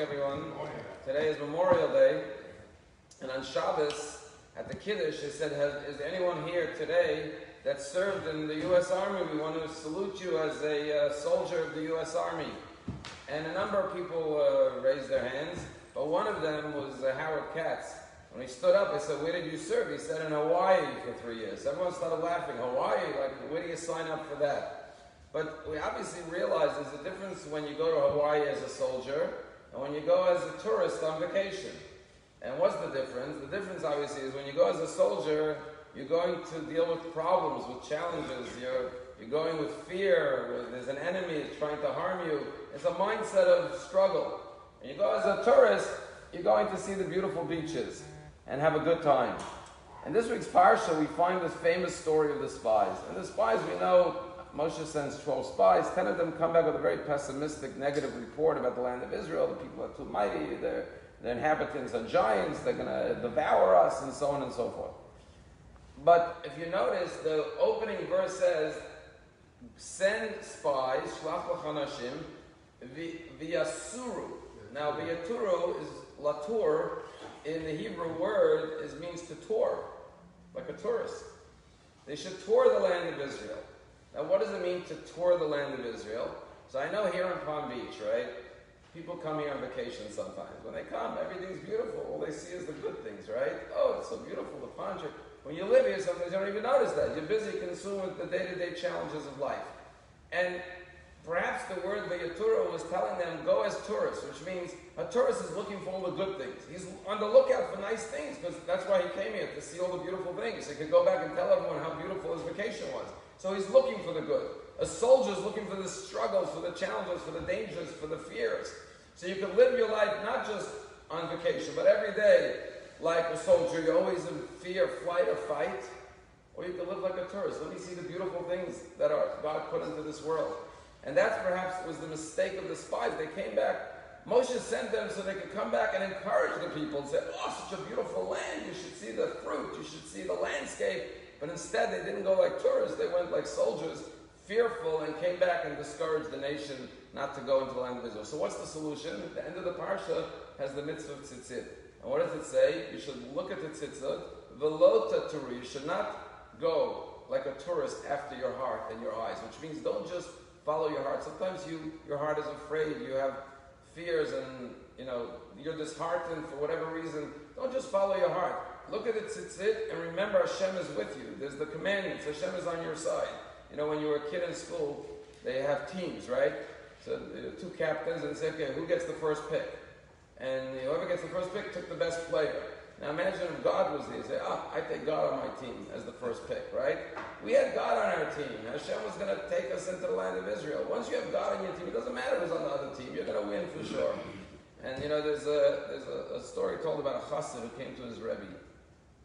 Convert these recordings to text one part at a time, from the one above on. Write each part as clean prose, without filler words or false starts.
everyone. Today is Memorial Day, and on Shabbos, at the Kiddush, they said, is there anyone here today that served in the U.S. Army? We want to salute you as a soldier of the U.S. Army. And a number of people raised their hands, but one of them was Howard Katz. When he stood up, I said, where did you serve? He said, in Hawaii for 3 years. Everyone started laughing. Hawaii? Like, where do you sign up for that? But we obviously realize there's a difference when you go to Hawaii as a soldier and when you go as a tourist on vacation. And what's the difference? The difference, obviously, is when you go as a soldier, you're going to deal with problems, with challenges. You're going with fear. There's an enemy trying to harm you. It's a mindset of struggle. When you go as a tourist, you're going to see the beautiful beaches and have a good time. In this week's parsha, we find this famous story of the spies. And the spies, we know, Moshe sends 12 spies. 10 of them come back with a very pessimistic, negative report about the land of Israel. The people are too mighty. The inhabitants are giants. They're going to devour us, and so on and so forth. But if you notice, the opening verse says, send spies, shlach l'chanashim, v'yasuru. Now, v'yaturu is latur. In the Hebrew word, means to tour, like a tourist. They should tour the land of Israel. Now, what does it mean to tour the land of Israel? So I know here in Palm Beach, right, people come here on vacation sometimes. When they come, everything's beautiful. All they see is the good things, right? Oh, it's so beautiful, the palm tree. When you live here, sometimes you don't even notice that. You're busy consumed with the day-to-day challenges of life. And perhaps the word Vayatura was telling them, go as tourists, which means a tourist is looking for all the good things. He's on the lookout for nice things, because that's why he came here, to see all the beautiful things. He could go back and tell everyone how beautiful his vacation was. So he's looking for the good. A soldier's looking for the struggles, for the challenges, for the dangers, for the fears. So you can live your life not just on vacation, but every day like a soldier. You're always in fear, flight, or fight. Or you can live like a tourist. Let me see the beautiful things that God put into this world. And that's perhaps was the mistake of the spies. They came back. Moshe sent them so they could come back and encourage the people and say, oh, such a beautiful land. You should see the fruit. You should see the landscape. But instead, they didn't go like tourists. They went like soldiers, fearful, and came back and discouraged the nation not to go into the land of Israel. So what's the solution? At the end of the parsha has the mitzvah of tzitzit. And what does it say? You should look at the tzitzit. V'lo taturu. You should not go like a tourist after your heart and your eyes, which means don't just follow your heart. Sometimes your heart is afraid. You have fears and, you're disheartened for whatever reason. Don't just follow your heart. Look at the tzitzit and remember Hashem is with you. There's the commandments. Hashem is on your side. When you were a kid in school, they have teams, right? So two captains and say, okay, who gets the first pick? And whoever gets the first pick took the best player. Now imagine if God was there. You say, I take God on my team as the first pick, right? We had God on our team. Hashem was going to take us into the land of Israel. Once you have God on your team, it doesn't matter who's on the other team. You're going to win for sure. And there's a story told about a chassid who came to his Rabbi.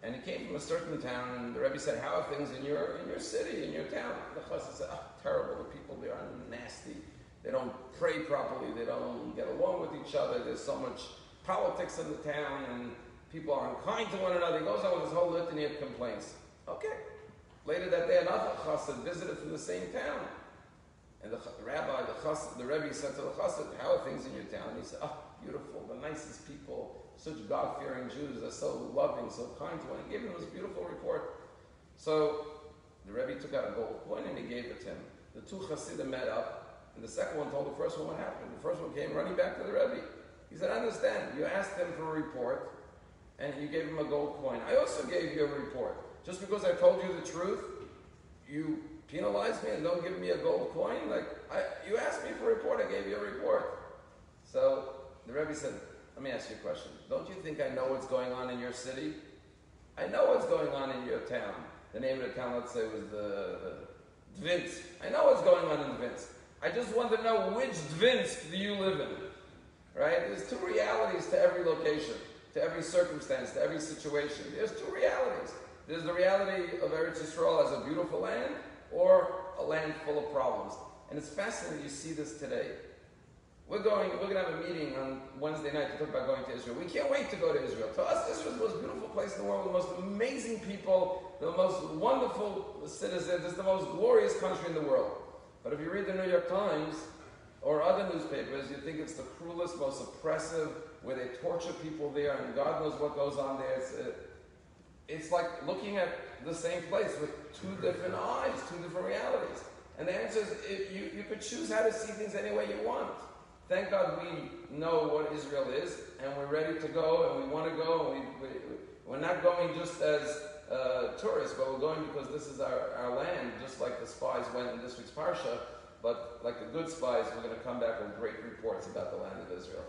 And he came from a certain town, and the Rabbi said, how are things in your city, in your town? The chassid said, terrible. The people there are nasty. They don't pray properly. They don't get along with each other. There's so much politics in the town, and people are unkind to one another. He goes on with this whole litany of complaints. Okay. Later that day, another chassid visited from the same town. And the rabbi, the Rebbe said to the chassid, how are things in your town? And he said, beautiful, the nicest people, such God-fearing Jews, they're so loving, so kind to one. He gave him this beautiful report. So the Rebbe took out a gold coin and he gave it to him. The two chassidim met up, and the second one told the first one what happened. The first one came running back to the Rebbe. He said, I understand, you asked him for a report, and you gave him a gold coin. I also gave you a report. Just because I told you the truth, you penalize me and don't give me a gold coin? You asked me for a report, I gave you a report. So the Rebbe said, let me ask you a question. Don't you think I know what's going on in your city? I know what's going on in your town. The name of the town, let's say, was the Dvinsk. I know what's going on in Dvinsk. I just want to know which Dvinsk do you live in? Right? There's two realities to every location, to every circumstance, to every situation. There's two realities. There's the reality of Eretz Yisrael as a beautiful land, or a land full of problems. And it's fascinating you see this today. We're going to have a meeting on Wednesday night to talk about going to Israel. We can't wait to go to Israel. To us, Israel is the most beautiful place in the world, the most amazing people, the most wonderful citizens. It's the most glorious country in the world. But if you read the New York Times, or other newspapers, you think it's the cruelest, most oppressive, where they torture people there, and God knows what goes on there. It's like looking at the same place with two different eyes, two different realities. And the answer is, you could choose how to see things any way you want. Thank God we know what Israel is, and we're ready to go, and we want to go, and we're not going just as tourists, but we're going because this is our land, just like the spies went in this week's Parsha, but like the good spies, we're going to come back with great reports about the land of Israel.